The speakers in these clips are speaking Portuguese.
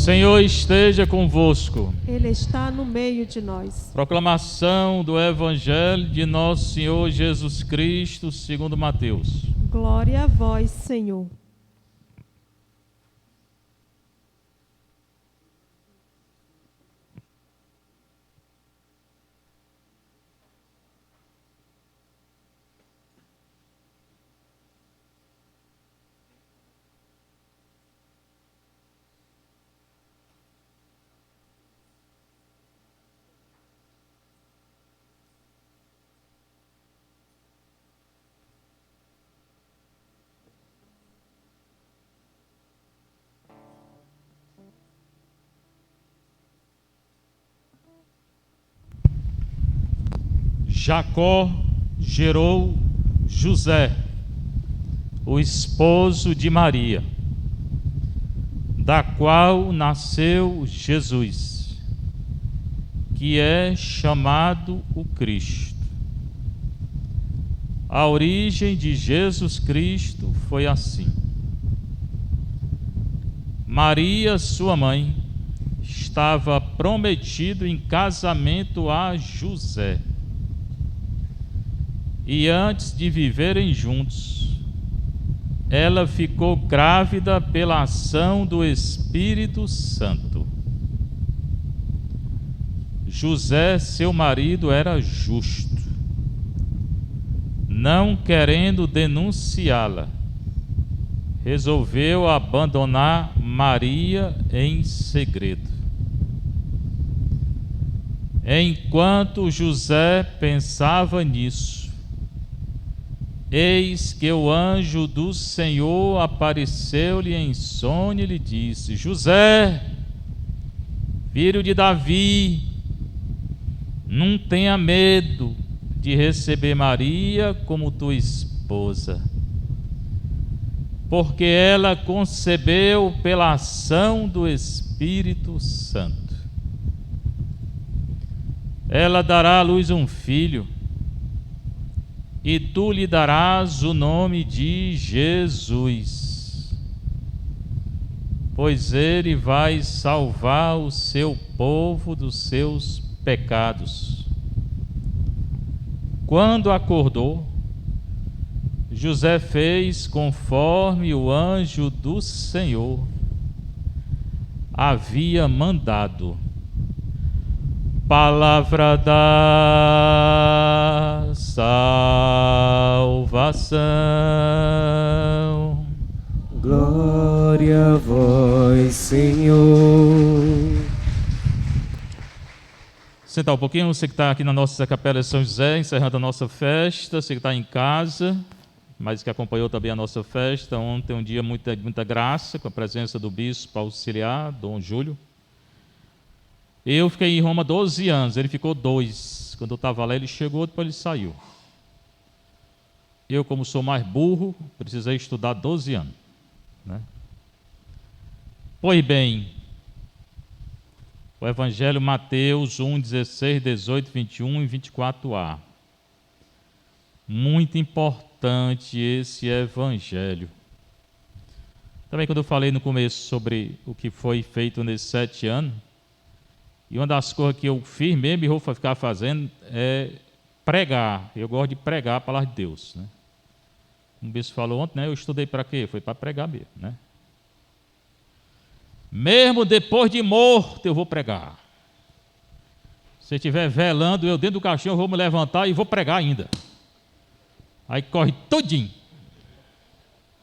Senhor esteja convosco. Ele está no meio de nós. Proclamação do Evangelho de nosso Senhor Jesus Cristo, segundo Mateus. Glória a vós, Senhor. Jacó gerou José, o esposo de Maria, da qual nasceu Jesus, que é chamado o Cristo. A origem de Jesus Cristo foi assim: Maria, sua mãe, estava prometida em casamento a José. E antes de viverem juntos, ela ficou grávida pela ação do Espírito Santo. José, seu marido, era justo, não querendo denunciá-la, resolveu abandonar Maria em segredo. Enquanto José pensava nisso, eis que o anjo do Senhor apareceu-lhe em sonho e lhe disse: José, filho de Davi, não tenha medo de receber Maria como tua esposa, porque ela concebeu pela ação do Espírito Santo. Ela dará à luz um filho, e tu lhe darás o nome de Jesus, pois ele vai salvar o seu povo dos seus pecados. Quando acordou, José fez conforme o anjo do Senhor havia mandado. Palavra da salvação. Glória a vós, Senhor. Sentar um pouquinho, você que está aqui na nossa Capela de São José, encerrando a nossa festa, você que está em casa, mas que acompanhou também a nossa festa. Ontem um dia muita graça, com a presença do bispo auxiliar, Dom Júlio. Eu fiquei em Roma 12 anos, ele ficou 2. Quando eu estava lá, ele chegou, depois ele saiu. Eu, como sou mais burro, precisei estudar 12 anos, né? Pois bem, o Evangelho Mateus 1, 16, 18, 21 e 24a. Muito importante esse Evangelho. Também quando eu falei no começo sobre o que foi feito nesses 7 anos, e uma das coisas que eu fiz mesmo e vou ficar fazendo é pregar. Eu gosto de pregar a palavra de Deus, né? Como o bispo falou ontem, né? Eu estudei para quê? Foi para pregar mesmo, né? Mesmo depois de morto eu vou pregar. Se estiver velando, eu dentro do caixão eu vou me levantar e vou pregar ainda. Aí corre tudinho,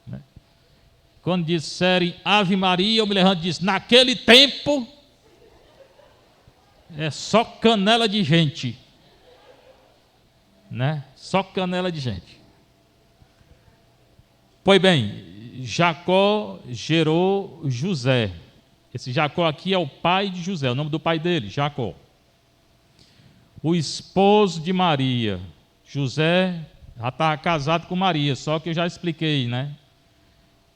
né? Quando disserem Ave Maria, eu me levanto e diz: naquele tempo é só canela de gente, né? Só canela de gente. Pois bem, Jacó gerou José. Esse Jacó aqui é o pai de José, o nome do pai dele, Jacó. O esposo de Maria. José já estava casado com Maria, só que eu já expliquei, né?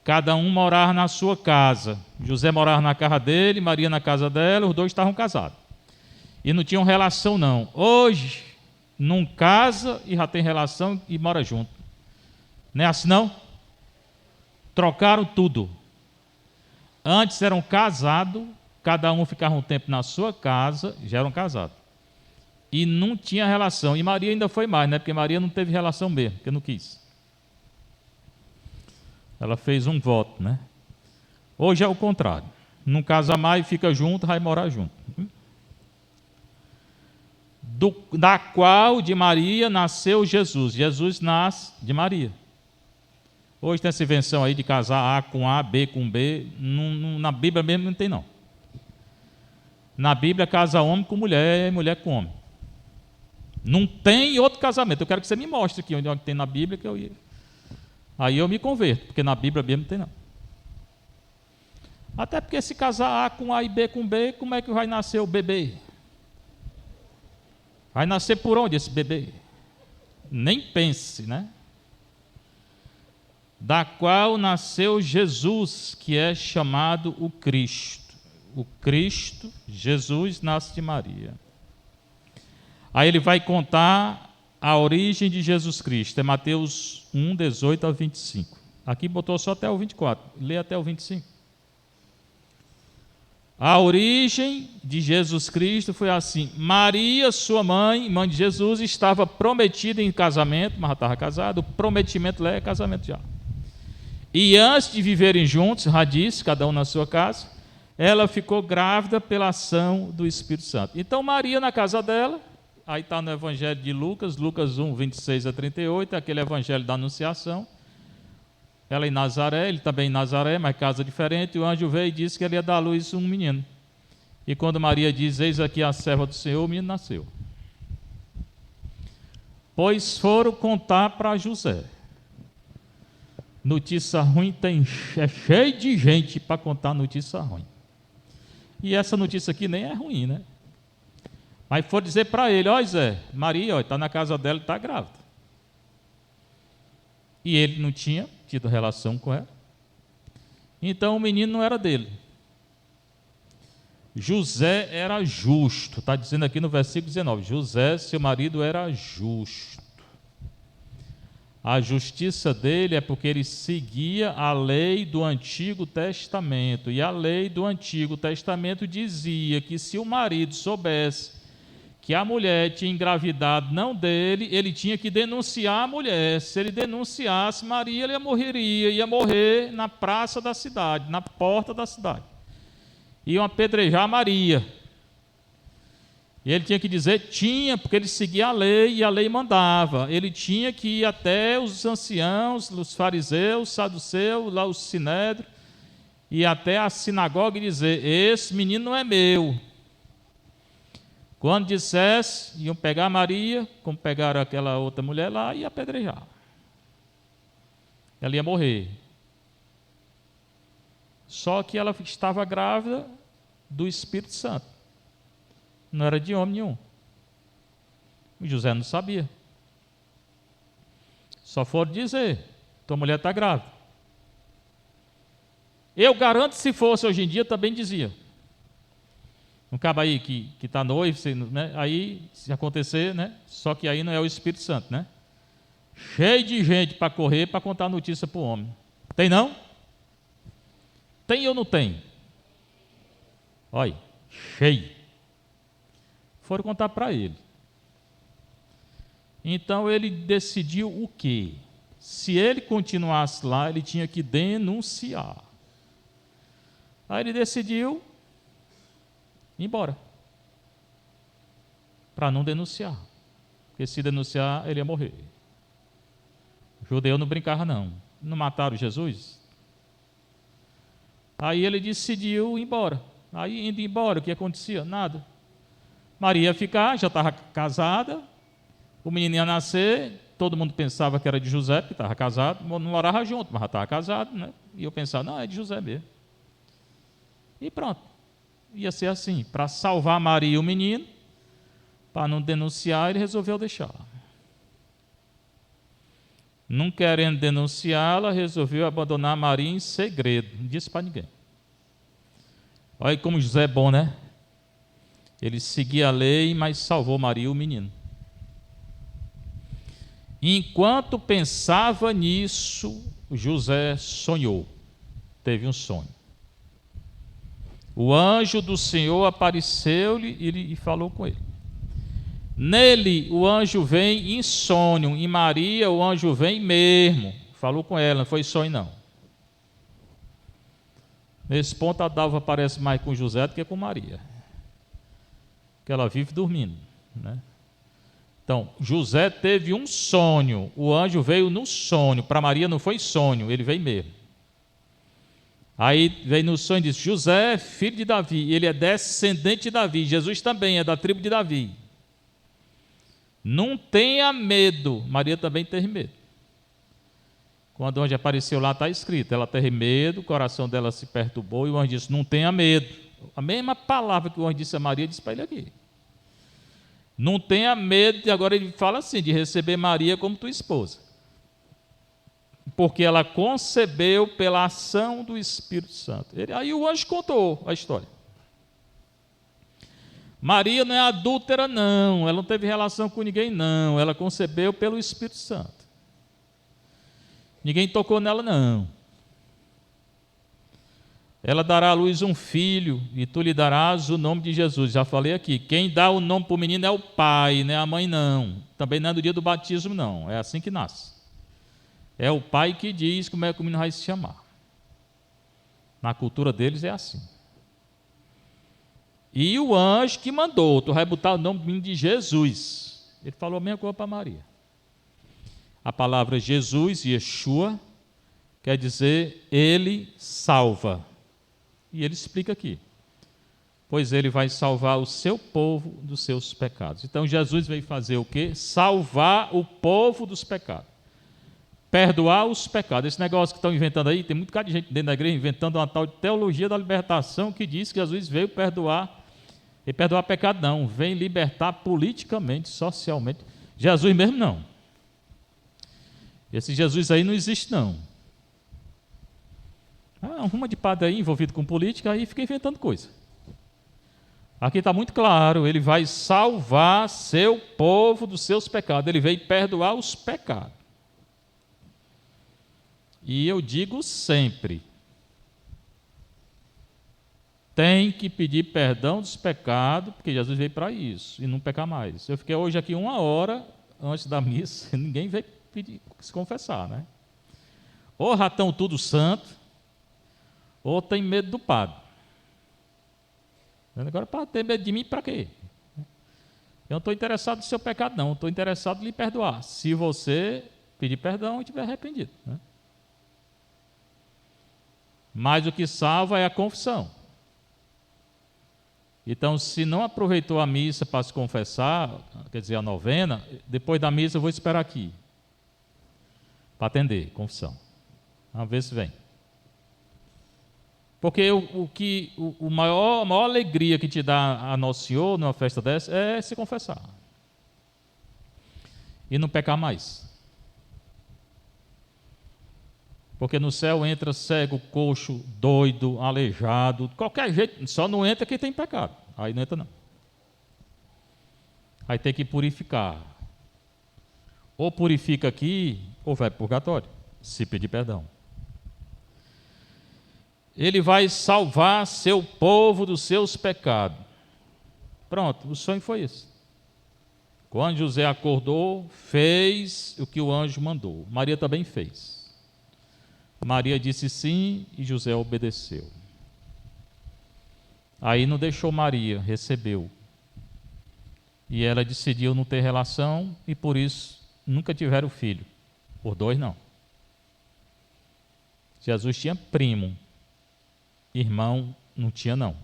Cada um morava na sua casa. José morava na casa dele, Maria na casa dela, os dois estavam casados. E não tinham relação não. Hoje, não casa e já tem relação e mora junto. Não é assim não? Trocaram tudo. Antes eram casados, cada um ficava um tempo na sua casa, já eram casados. E não tinha relação. E Maria ainda foi mais, né? Porque Maria não teve relação mesmo, porque não quis. Ela fez um voto, né? Hoje é o contrário. Não casa mais, fica junto, vai morar junto. Da qual de Maria nasceu Jesus. Jesus nasce de Maria. Hoje tem essa invenção aí de casar A com A, B com B. Na Bíblia mesmo não tem, não. Na Bíblia casa homem com mulher, mulher com homem. Não tem outro casamento. Eu quero que você me mostre aqui onde tem na Bíblia que eu ia. Aí eu me converto, porque na Bíblia mesmo não tem, não. Até porque se casar A com A e B com B, como é que vai nascer o bebê? Vai nascer por onde esse bebê? Nem pense, né? Da qual nasceu Jesus, que é chamado o Cristo. O Cristo, Jesus, nasce de Maria. Aí ele vai contar a origem de Jesus Cristo. É Mateus 1, 18 a 25. Aqui botou só até o 24. Lê até o 25. A origem de Jesus Cristo foi assim: Maria, sua mãe, mãe de Jesus, estava prometida em casamento, mas já estava casada. O prometimento lá é casamento já. E antes de viverem juntos, já disse, cada um na sua casa, ela ficou grávida pela ação do Espírito Santo. Então Maria na casa dela, aí está no Evangelho de Lucas, Lucas 1, 26 a 38, aquele Evangelho da Anunciação. Ela em Nazaré, ele também em Nazaré, mas casa diferente. O anjo veio e disse que ele ia dar à luz um menino. E quando Maria diz: eis aqui a serva do Senhor, o menino nasceu. Pois foram contar para José. Notícia ruim é cheio de gente para contar notícia ruim. E essa notícia aqui nem é ruim, né? Mas foram dizer para ele: ó Zé, Maria está na casa dela e está grávida. E ele não tinha tido relação com ela. Então o menino não era dele. José era justo. Está dizendo aqui no versículo 19. José, seu marido, era justo. A justiça dele é porque ele seguia a lei do Antigo Testamento. E a lei do Antigo Testamento dizia que se o marido soubesse que a mulher tinha engravidado não dele, ele tinha que denunciar a mulher. Se ele denunciasse, Maria ia morrer na praça da cidade, na porta da cidade. Iam apedrejar Maria. E ele tinha que dizer, porque ele seguia a lei e a lei mandava. Ele tinha que ir até os anciãos, os fariseus, os saduceus, lá os sinédrios, e até a sinagoga e dizer: esse menino não é meu. Quando dissesse, iam pegar Maria, como pegaram aquela outra mulher lá, e apedrejar. Ela ia morrer. Só que ela estava grávida do Espírito Santo. Não era de homem nenhum. O José não sabia. Só foram dizer: tua mulher está grávida. Eu garanto, se fosse hoje em dia, também dizia. Um cabo aí que está noivo, né? Aí, se acontecer, né? Só que aí não é o Espírito Santo, né? Cheio de gente para correr, para contar notícia para o homem. Tem não? Tem ou não tem? Olha, cheio. Foram contar para ele. Então ele decidiu o quê? Se ele continuasse lá, ele tinha que denunciar. Aí ele decidiu ir embora, para não denunciar, porque se denunciar ele ia morrer. O judeu não brincava não mataram Jesus. Aí ele decidiu ir embora. Aí indo embora, o que acontecia? Nada. Maria ia ficar, já estava casada, o menino ia nascer, todo mundo pensava que era de José, porque estava casado, não morava junto, mas já estava casado, né? E eu pensava, não, é de José mesmo. E pronto. Ia ser assim, para salvar Maria e o menino, para não denunciar, ele resolveu deixar. Não querendo denunciá-la, resolveu abandonar Maria em segredo, não disse para ninguém. Olha como José é bom, né? Ele seguia a lei, mas salvou Maria e o menino. Enquanto pensava nisso, José sonhou, teve um sonho. O anjo do Senhor apareceu-lhe e falou com ele. Nele o anjo vem em sonho, em Maria o anjo vem mesmo. Falou com ela, não foi sonho não. Nesse ponto a Dalva parece mais com José do que com Maria, porque ela vive dormindo, né? Então, José teve um sonho, o anjo veio no sonho. Para Maria não foi sonho, ele veio mesmo. Aí veio no sonho e disse: José, filho de Davi, ele é descendente de Davi, Jesus também é da tribo de Davi. Não tenha medo. Maria também teve medo. Quando o anjo apareceu lá, está escrito, ela teve medo, o coração dela se perturbou, e o anjo disse: não tenha medo. A mesma palavra que o anjo disse a Maria, disse para ele aqui. Não tenha medo, e agora ele fala assim, de receber Maria como tua esposa. Porque ela concebeu pela ação do Espírito Santo. Aí o anjo contou a história. Maria não é adúltera, não. Ela não teve relação com ninguém, não. Ela concebeu pelo Espírito Santo. Ninguém tocou nela, não. Ela dará à luz um filho, e tu lhe darás o nome de Jesus. Já falei aqui, quem dá o nome para o menino é o pai, não é a mãe, não. Também não é no dia do batismo, não. É assim que nasce. É o pai que diz como é que o menino vai se chamar. Na cultura deles é assim. E o anjo que mandou, tu vai botar o nome do menino de Jesus. Ele falou a mesma coisa para Maria. A palavra Jesus, Yeshua, quer dizer ele salva. E ele explica aqui. Pois ele vai salvar o seu povo dos seus pecados. Então Jesus veio fazer o quê? Salvar o povo dos pecados. Perdoar os pecados. Esse negócio que estão inventando aí, tem muito cara de gente dentro da igreja inventando uma tal de teologia da libertação que diz que Jesus veio perdoar. E perdoar pecado não, vem libertar politicamente, socialmente. Jesus mesmo não. Esse Jesus aí não existe não. Arruma de padre aí envolvido com política, aí fica inventando coisa. Aqui está muito claro, ele vai salvar seu povo dos seus pecados. Ele veio perdoar os pecados. E eu digo sempre, tem que pedir perdão dos pecados, porque Jesus veio para isso, e não pecar mais. Eu fiquei hoje aqui 1 hora antes da missa, ninguém veio pedir, se confessar, né? Ou já estão tudo santo, ou tem medo do padre. Agora, para ter medo de mim, para quê? Eu não estou interessado no seu pecado, não. Estou interessado em lhe perdoar. Se você pedir perdão e estiver arrependido, né? Mas o que salva é a confissão. Então, se não aproveitou a missa para se confessar, quer dizer, a novena, depois da missa eu vou esperar aqui, para atender, confissão. Vamos ver se vem. Porque a maior alegria que te dá a Nosso Senhor numa festa dessa é se confessar. E não pecar mais. Porque no céu entra cego, coxo, doido, aleijado, qualquer jeito, só não entra quem tem pecado. Aí não entra não. Aí tem que purificar. Ou purifica aqui, ou vai para o purgatório, se pedir perdão. Ele vai salvar seu povo dos seus pecados. Pronto, o sonho foi esse. Quando José acordou, fez o que o anjo mandou. Maria também fez. Maria disse sim e José obedeceu. Aí não deixou Maria, recebeu. E ela decidiu não ter relação e por isso nunca tiveram filho. Por 2 não. Jesus tinha primo. Irmão não tinha não.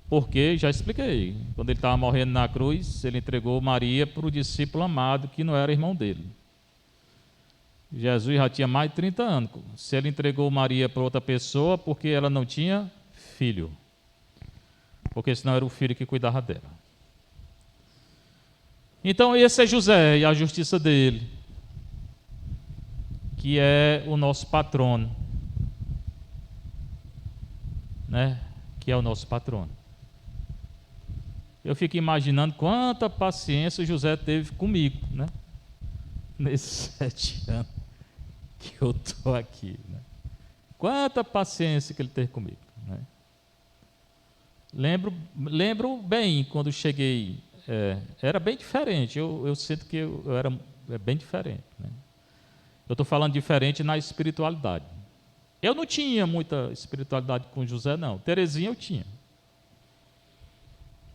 Porque, já expliquei, quando ele estava morrendo na cruz, ele entregou Maria para o discípulo amado que não era irmão dele. Jesus já tinha mais de 30 anos. Se ele entregou Maria para outra pessoa, porque ela não tinha filho. Porque senão era o filho que cuidava dela. Então esse é José e a justiça dele, que é o nosso patrono. Né? Que é o nosso patrono. Eu fico imaginando quanta paciência José teve comigo, né? Nesses 7 anos que eu estou aqui, né? Quanta paciência que ele teve comigo, né? Lembro bem quando cheguei. Era bem diferente. Eu sinto que eu era bem diferente. Né? Eu estou falando diferente na espiritualidade. Eu não tinha muita espiritualidade com José, não. Terezinha eu tinha.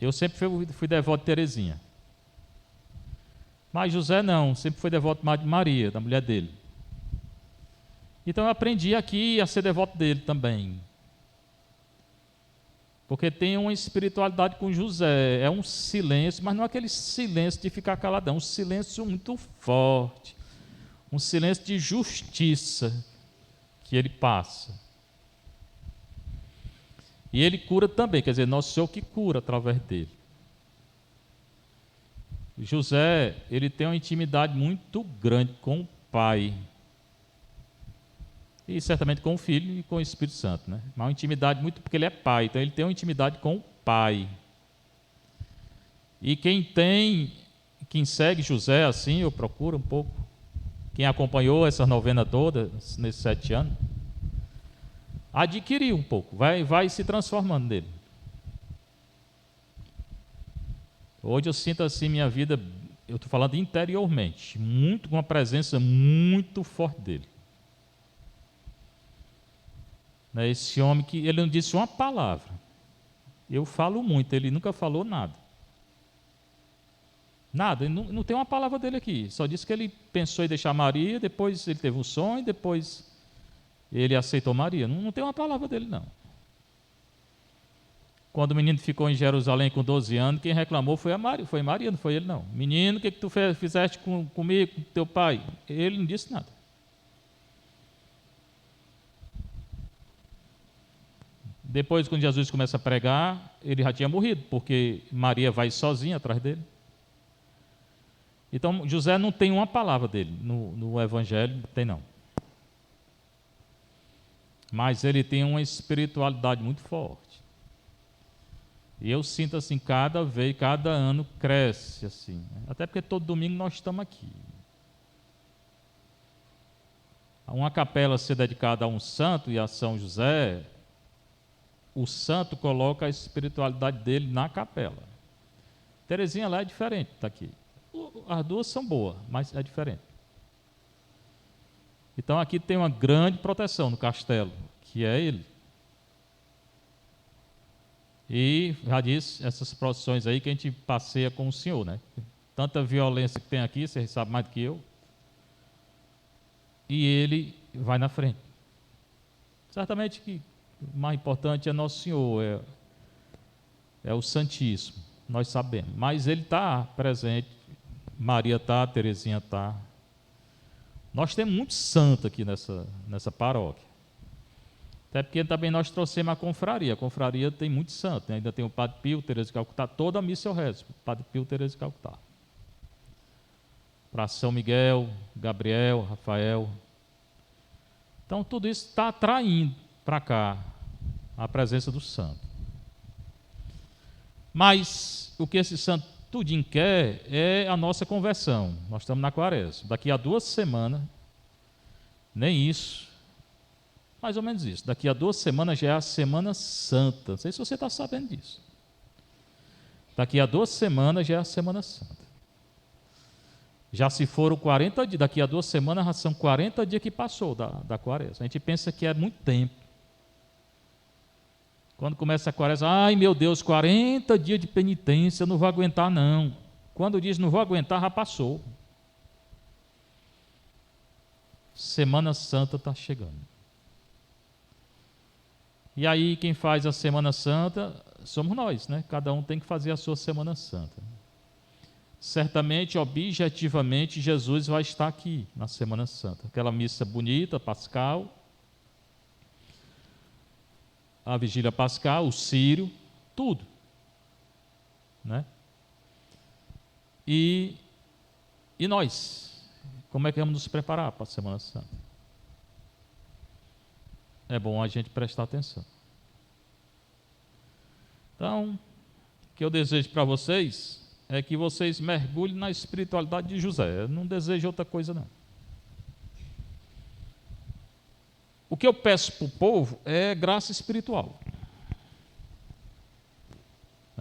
Eu sempre fui devoto de Terezinha. Mas José não, sempre foi devoto de Maria, da mulher dele. Então eu aprendi aqui a ser devoto dele também. Porque tem uma espiritualidade com José, é um silêncio, mas não é aquele silêncio de ficar caladão, um silêncio muito forte, um silêncio de justiça que ele passa. E ele cura também, quer dizer, nosso Senhor que cura através dele. José, ele tem uma intimidade muito grande com o Pai. E certamente com o Filho e com o Espírito Santo, né? Mas uma intimidade muito, porque ele é pai, então ele tem uma intimidade com o Pai. E quem segue José assim, eu procuro um pouco, quem acompanhou essa novena toda, nesses 7 anos, adquiriu um pouco, vai se transformando nele. Hoje eu sinto assim minha vida, eu estou falando interiormente, muito com uma presença muito forte dele. Esse homem que ele não disse uma palavra. Eu falo muito, ele nunca falou nada. Nada, ele não tem uma palavra dele aqui. Só disse que ele pensou em deixar Maria, depois ele teve um sonho, depois ele aceitou Maria. Não tem uma palavra dele, não. Quando o menino ficou em Jerusalém com 12 anos, quem reclamou foi Maria, não foi ele, não. Menino, o que tu fizeste comigo, com teu pai? Ele não disse nada. Depois, quando Jesus começa a pregar, ele já tinha morrido, porque Maria vai sozinha atrás dele. Então, José não tem uma palavra dele no Evangelho, não tem não. Mas ele tem uma espiritualidade muito forte. E eu sinto assim, cada ano cresce assim. Né? Até porque todo domingo nós estamos aqui. Uma capela ser dedicada a um santo e a São José, o santo coloca a espiritualidade dele na capela. Terezinha lá é diferente, está aqui. As duas são boas, mas é diferente. Então aqui tem uma grande proteção no castelo, que é ele. E já disse, essas procissões aí que a gente passeia com o Senhor, né? Tanta violência que tem aqui, você sabe mais do que eu. E ele vai na frente. Certamente que o mais importante é Nosso Senhor, é o Santíssimo, nós sabemos. Mas ele está presente, Maria está, Terezinha está. Nós temos muito santo aqui nessa paróquia. Até porque também nós trouxemos a confraria tem muito santo, né? Ainda tem o Padre Pio, Teresa de Calcutá, toda a missa eu rezo, Padre Pio, Teresa de Calcutá. Para São Miguel, Gabriel, Rafael. Então tudo isso está atraindo para cá a presença do santo. Mas o que esse santo tudinho quer é a nossa conversão. Nós estamos na Quaresma. Daqui a 2 semanas, nem isso, mais ou menos isso. Daqui a 2 semanas já é a Semana Santa. Não sei se você está sabendo disso. Daqui a 2 semanas já é a Semana Santa. Já se foram 40 dias, daqui a 2 semanas já são 40 dias que passou da Quaresma. A gente pensa que é muito tempo. Quando começa a Quaresma, ai meu Deus, 40 dias de penitência, não vou aguentar não. Quando diz não vou aguentar, já passou. Semana Santa está chegando. E aí quem faz a Semana Santa somos nós, né? Cada um tem que fazer a sua Semana Santa. Certamente, objetivamente, Jesus vai estar aqui na Semana Santa. Aquela missa bonita, pascal, a vigília pascal, o círio, tudo. Né? E nós? Como é que vamos nos preparar para a Semana Santa? É bom a gente prestar atenção. Então, o que eu desejo para vocês é que vocês mergulhem na espiritualidade de José. Eu não desejo outra coisa, não. O que eu peço para o povo é graça espiritual.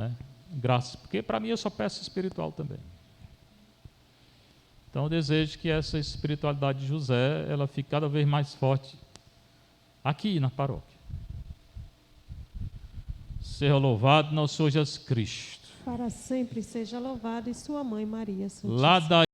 né? Graças, porque para mim eu só peço espiritual também. Então eu desejo que essa espiritualidade de José, ela fique cada vez mais forte aqui na paróquia. Seja louvado nosso Senhor Jesus Cristo. Para sempre seja louvado e sua mãe Maria Santíssima. Lá da